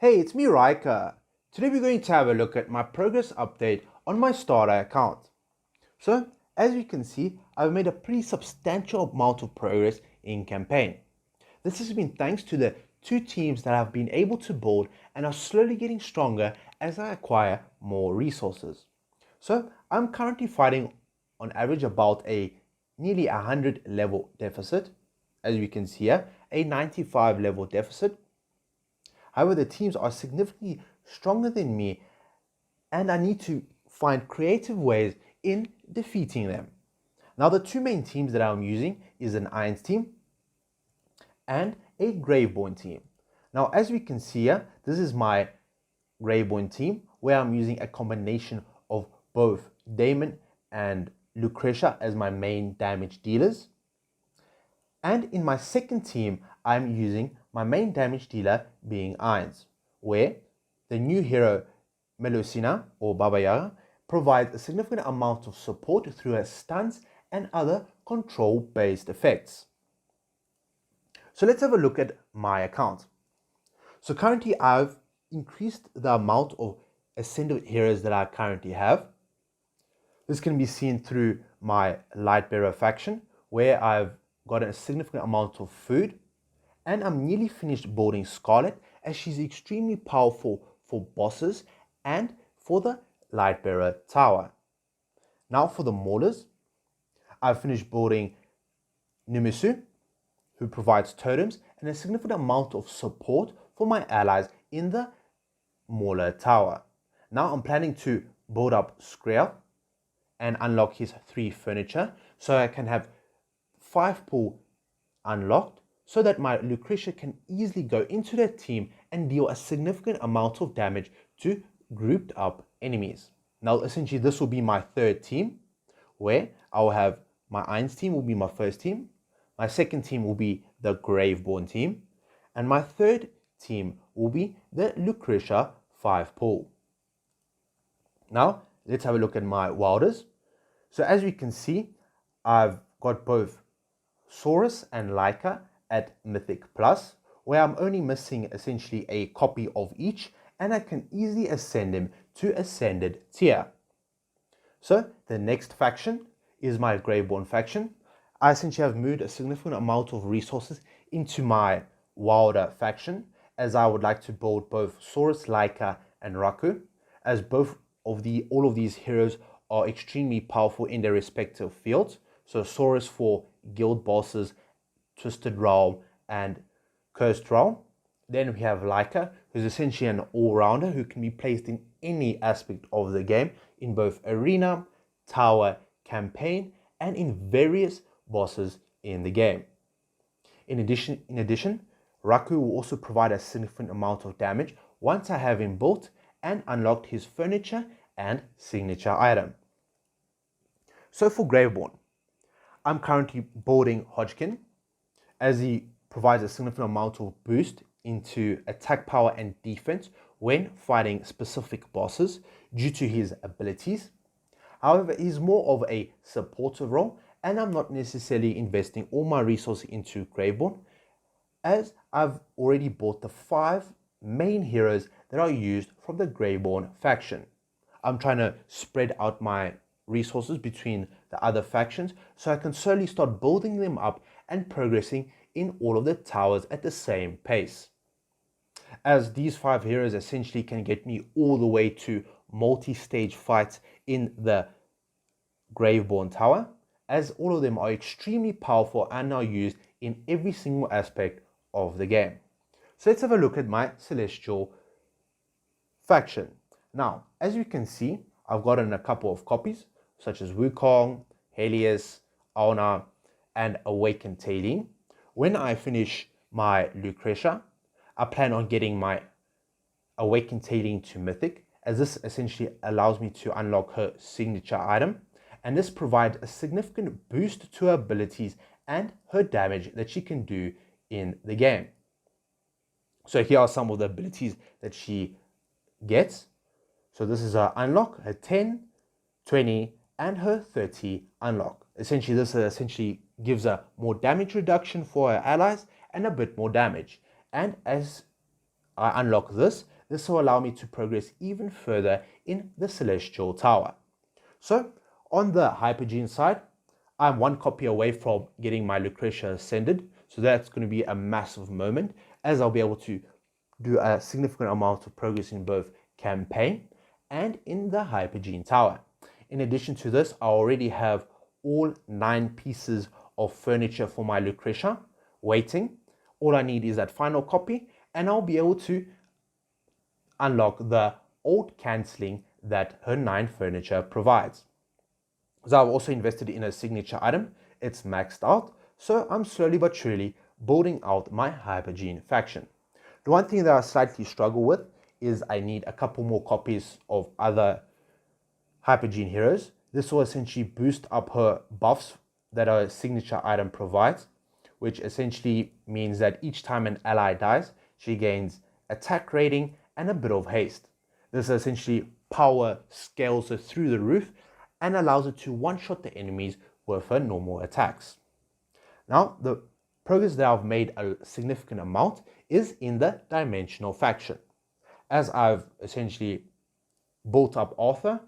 Hey, it's me, Riker. Today we're going to have a look at my progress update on my starter account. So, as you can see, I've made a pretty substantial amount of progress in campaign. This has been thanks to the two teams that I've been able to build and are slowly getting stronger as I acquire more resources. So, I'm currently fighting on average about a nearly 100 level deficit. As you can see here, a 95 level deficit. However, the teams are significantly stronger than me, and I need to find creative ways in defeating them. Now, the two main teams that I'm using is an Irons team and a Graveborn team. Now, as we can see here, this is my Graveborn team, where I'm using a combination of both Damon and Lucretia as my main damage dealers. And in my second team, I'm using my main damage dealer being Irons, where the new hero Melusina or Baba Yaga provides a significant amount of support through her stunts and other control-based effects. So let's have a look at my account. So currently I've increased the amount of ascended heroes that I currently have. This can be seen through my Lightbearer faction, where I've gotten a significant amount of food, and I'm nearly finished building Scarlet, as she's extremely powerful for bosses and for the Lightbearer tower. Now for the Maulers, I've finished building Nimisu, who provides totems and a significant amount of support for my allies in the Mauler tower. Now I'm planning to build up Skrev and unlock his 3 furniture, so I can have 5 pool unlocked, so that my Lucretia can easily go into their team and deal a significant amount of damage to grouped up enemies. Now essentially this will be my third team, where I will have my Irons team will be my first team, my second team will be the Graveborn team, and my third team will be the Lucretia 5 pool. Now let's have a look at my wilders. So as you can see, I've got both Saurus and Leica at Mythic Plus, where I'm only missing essentially a copy of each, and I can easily ascend them to Ascended tier. So the next faction is my Graveborn faction. I essentially have moved a significant amount of resources into my Wilder faction, as I would like to build both Saurus, Leica, and Raku, as all of these heroes are extremely powerful in their respective fields. So Saurus for guild bosses, Twisted Realm, and Cursed Realm. Then we have Leica, who's essentially an all-rounder who can be placed in any aspect of the game, in both arena, tower, campaign, and in various bosses in the game. In addition, Raku will also provide a significant amount of damage once I have him built and unlocked his furniture and signature item. So for Graveborn, I'm currently building Hodgkin, as he provides a significant amount of boost into attack power and defense when fighting specific bosses due to his abilities. However, he's more of a supportive role, and I'm not necessarily investing all my resources into Graveborn, as I've already bought the 5 main heroes that are used from the Graveborn faction. I'm trying to spread out my resources between the other factions, so I can slowly start building them up and progressing in all of the towers at the same pace, as these 5 heroes essentially can get me all the way to multi-stage fights in the Graveborn tower, as all of them are extremely powerful and are used in every single aspect of the game. So let's have a look at my Celestial faction. Now, as you can see, I've gotten a couple of copies, such as Wukong, Helios, Aona, and Awakened Talene. When I finish my Lucretia, I plan on getting my Awakened Talene to Mythic, as this essentially allows me to unlock her signature item, and this provides a significant boost to her abilities and her damage that she can do in the game. So here are some of the abilities that she gets. So this is her unlock, her 10, 20, and her 30 unlock. Essentially, this gives her more damage reduction for her allies and a bit more damage. And as I unlock this, this will allow me to progress even further in the Celestial Tower. So on the Hypergene side, I'm one copy away from getting my Lucretia ascended. So that's going to be a massive moment, as I'll be able to do a significant amount of progress in both campaign and in the Hypergene Tower. In addition to this, I already have all 9 pieces of furniture for my Lucretia waiting. All I need is that final copy, and I'll be able to unlock the old cancelling that her 9 furniture provides. So I've also invested in a signature item. It's maxed out, so I'm slowly but surely building out my Hypergene faction. The one thing that I slightly struggle with is I need a couple more copies of other Hypergene heroes. This will essentially boost up her buffs that a signature item provides, which essentially means that each time an ally dies, she gains attack rating and a bit of haste. This essentially power scales her through the roof and allows her to one-shot the enemies with her normal attacks. Now, the progress that I've made a significant amount is in the Dimensional faction. As I've essentially built up Arthur,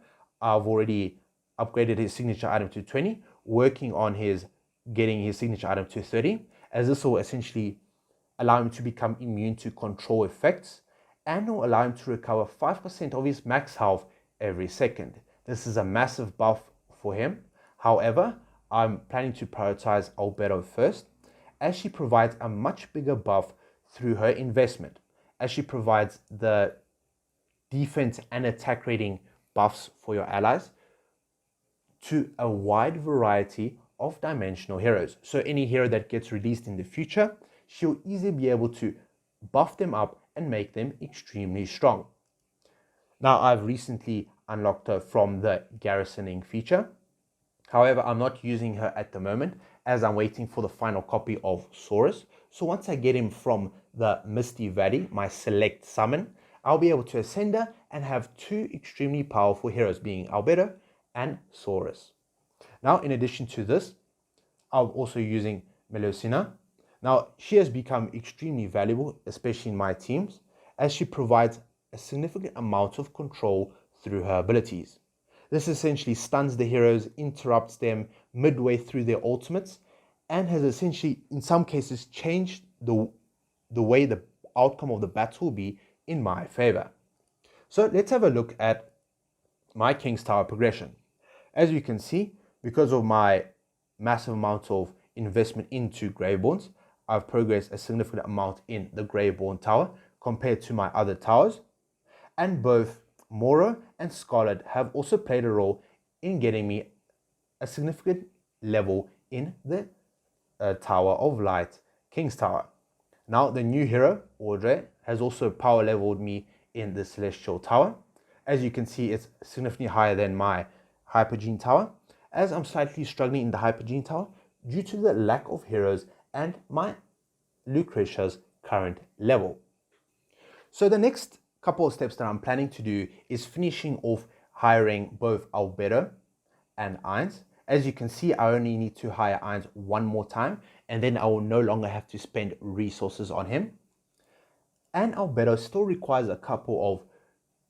I've already upgraded his signature item to 20, working on getting his signature item to 30, as this will essentially allow him to become immune to control effects and will allow him to recover 5% of his max health every second. This is a massive buff for him. However, I'm planning to prioritize Albedo first, as she provides a much bigger buff through her investment, as she provides the defense and attack rating buffs for your allies to a wide variety of dimensional heroes. So any hero that gets released in the future, she'll easily be able to buff them up and make them extremely strong. Now, I've recently unlocked her from the garrisoning feature. However, I'm not using her at the moment, as I'm waiting for the final copy of Saurus. So once I get him from the Misty Valley, my select summon, I'll be able to ascend her and have 2 extremely powerful heroes, being Albedo and Saurus. Now, in addition to this, I'm also using Melusina. Now, she has become extremely valuable, especially in my teams, as she provides a significant amount of control through her abilities. This essentially stuns the heroes, interrupts them midway through their ultimates, and has essentially, in some cases, changed the way the outcome of the battle will be in my favor. So let's have a look at my King's Tower progression. As you can see, because of my massive amount of investment into Graveborns, I've progressed a significant amount in the Graveborn Tower compared to my other towers, and both Moro and Scarlet have also played a role in getting me a significant level in the Tower of Light, King's Tower. Now, the new hero, Audrey, has also power leveled me in the Celestial Tower. As you can see, it's significantly higher than my Hypergene Tower, as I'm slightly struggling in the Hypergene Tower due to the lack of heroes and my Lucretia's current level. So the next couple of steps that I'm planning to do is finishing off hiring both Albedo and Ainz. As you can see, I only need to hire Ainz one more time, and then I will no longer have to spend resources on him. And Albedo still requires a couple of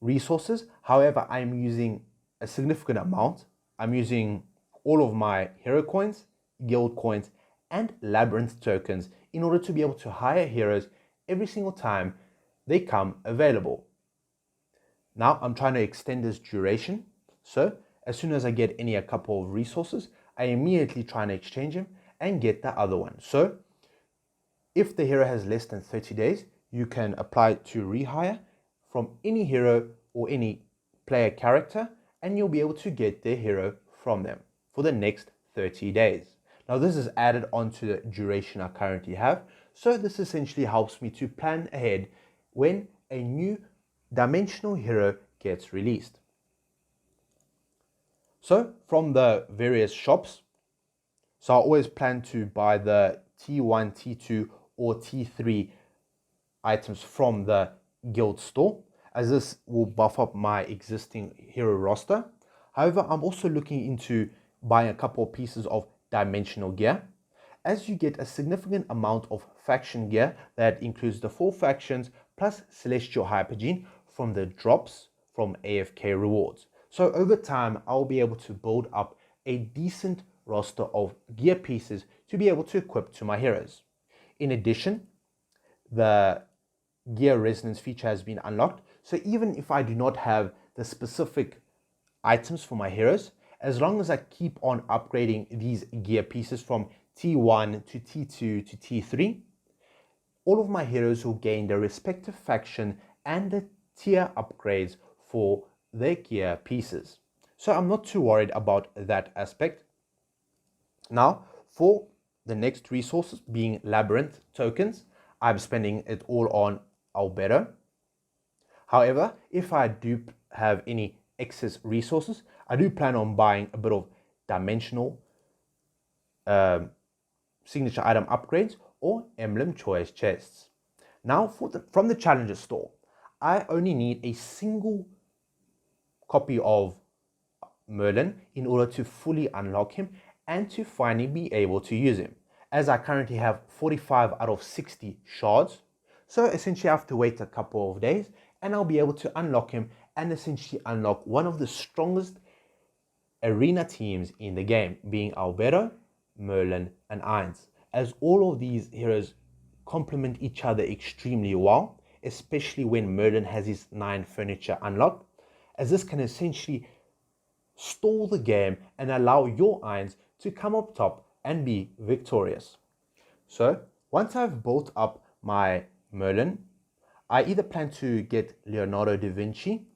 resources. However, I'm using a significant amount. I'm using all of my hero coins, guild coins, and Labyrinth tokens in order to be able to hire heroes every single time they come available. Now I'm trying to extend this duration, so as soon as I get a couple of resources, I immediately try and exchange them and get the other one. So if the hero has less than 30 days, you can apply to rehire from any hero or any player character, and you'll be able to get their hero from them for the next 30 days. Now, this is added onto the duration I currently have, so this essentially helps me to plan ahead when a new dimensional hero gets released. So from the various shops, so I always plan to buy the T1, T2 or T3 items from the guild store, as this will buff up my existing hero roster. However, I'm also looking into buying a couple of pieces of dimensional gear, as you get a significant amount of faction gear that includes the 4 factions plus Celestial Hypergene from the drops from AFK rewards. So over time, I'll be able to build up a decent roster of gear pieces to be able to equip to my heroes. In addition, the gear resonance feature has been unlocked. So even if I do not have the specific items for my heroes, as long as I keep on upgrading these gear pieces from T1 to T2 to T3, all of my heroes will gain their respective faction and the tier upgrades for their gear pieces. So I'm not too worried about that aspect. Now, for the next resources being Labyrinth Tokens, I'm spending it all on Albedo. However, if I do have any excess resources, I do plan on buying a bit of dimensional signature item upgrades or emblem choice chests. Now, from the challenger store, I only need a single copy of Merlin in order to fully unlock him and to finally be able to use him, as I currently have 45 out of 60 shards. So essentially I have to wait a couple of days and I'll be able to unlock him and essentially unlock one of the strongest arena teams in the game, being Albedo, Merlin and Ainz, as all of these heroes complement each other extremely well, especially when Merlin has his 9 furniture unlocked, as this can essentially stall the game and allow your Ainz to come up top and be victorious. So once I've built up my Merlin, I either plan to get Leonardo da Vinci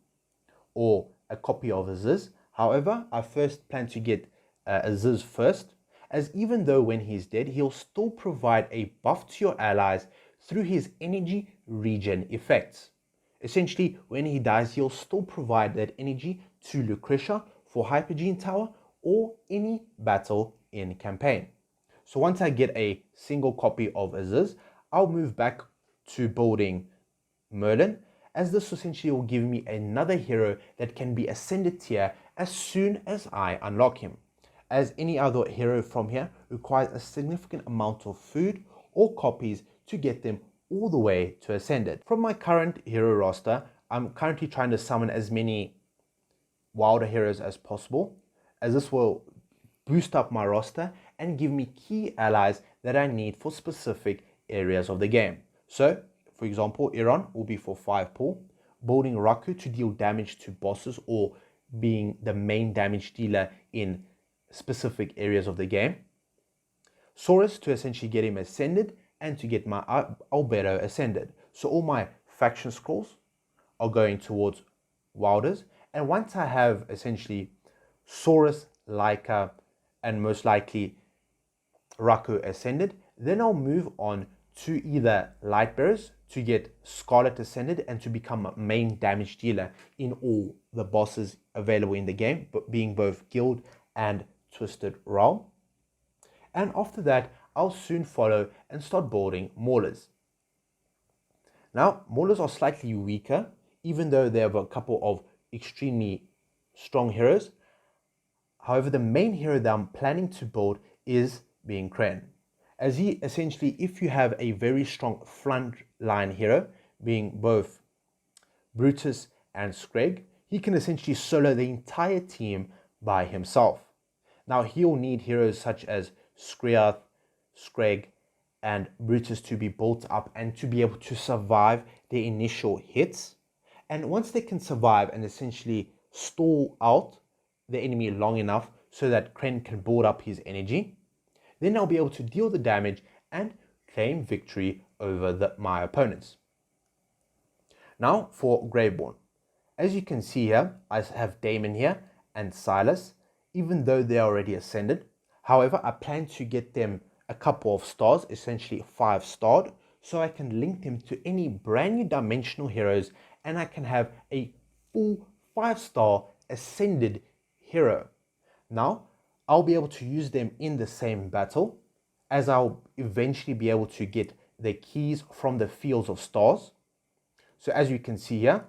or a copy of Aziz. However, I first plan to get Aziz first, as even though when he's dead, he'll still provide a buff to your allies through his energy regen effects. Essentially, when he dies, he'll still provide that energy to Lucretia for Hypergene Tower or any battle in campaign. So once I get a single copy of Aziz, I'll move back to building Merlin, as this essentially will give me another hero that can be ascended tier as soon as I unlock him, as any other hero from here requires a significant amount of food or copies to get them all the way to ascended. From my current hero roster, I'm currently trying to summon as many wilder heroes as possible, as this will boost up my roster and give me key allies that I need for specific areas of the game. So, for example, Iran will be for 5 pull, building Raku to deal damage to bosses or being the main damage dealer in specific areas of the game, Saurus to essentially get him ascended and to get my Albedo ascended. So all my faction scrolls are going towards wilders, and once I have essentially Saurus, Laika, and most likely Raku ascended, then I'll move on to either Lightbearers to get Scarlet ascended and to become a main damage dealer in all the bosses available in the game, but being both Guild and Twisted Realm. And after that, I'll soon follow and start building Maulers. Now, Maulers are slightly weaker, even though they have a couple of extremely strong heroes. However, the main hero that I'm planning to build is being Kren, as he essentially, if you have a very strong front line hero, being both Brutus and Screg, he can essentially solo the entire team by himself. Now, he'll need heroes such as Skriath, Screg, and Brutus to be built up and to be able to survive their initial hits. And once they can survive and essentially stall out the enemy long enough so that Kren can build up his energy, then I'll be able to deal the damage and claim victory over my opponents. Now for Graveborn. As you can see here, I have Damon here and Silas, even though they are already ascended. However, I plan to get them a couple of stars, essentially 5-starred, so I can link them to any brand new dimensional heroes and I can have a full 5-star ascended hero. Now, I'll be able to use them in the same battle, as I'll eventually be able to get the keys from the Fields of Stars. So as you can see here,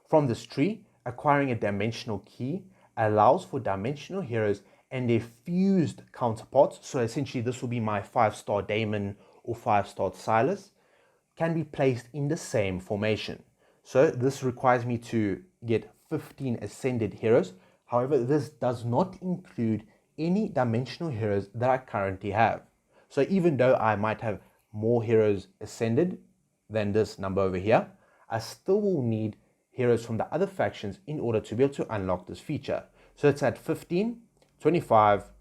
from this tree, acquiring a dimensional key allows for dimensional heroes and their fused counterparts. So essentially this will be my 5-star Damon or 5-star Silas, can be placed in the same formation. So this requires me to get 15 ascended heroes. However, this does not include any dimensional heroes that I currently have. So even though I might have more heroes ascended than this number over here, I still will need heroes from the other factions in order to be able to unlock this feature. So it's at 15, 25,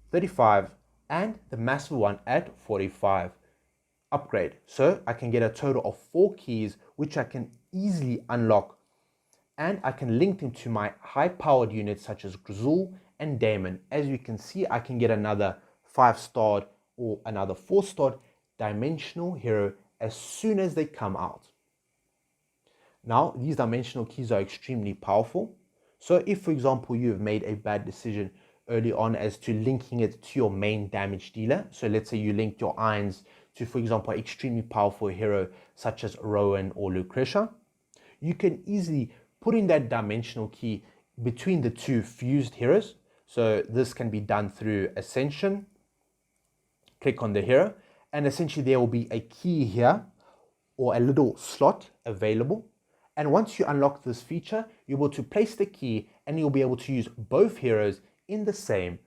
35, and the massive one at 45 upgrade. So I can get a total of 4 keys, which I can easily unlock, and I can link them to my high-powered units such as Grizzle and Damon. As you can see, I can get another 5-starred or another 4-starred dimensional hero as soon as they come out. Now, these dimensional keys are extremely powerful. So if, for example, you have made a bad decision early on as to linking it to your main damage dealer, so let's say you linked your irons to, for example, an extremely powerful hero such as Rowan or Lucretia, you can easily put in that dimensional key between the two fused heroes. So this can be done through Ascension. Click on the hero, and essentially there will be a key here or a little slot available. And once you unlock this feature, you're able to place the key and you'll be able to use both heroes in the same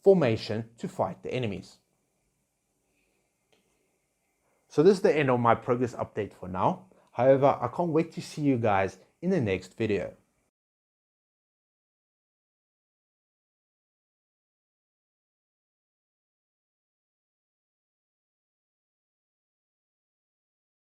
formation to fight the enemies. So this is the end of my progress update for now. However, I can't wait to see you guys in the next video.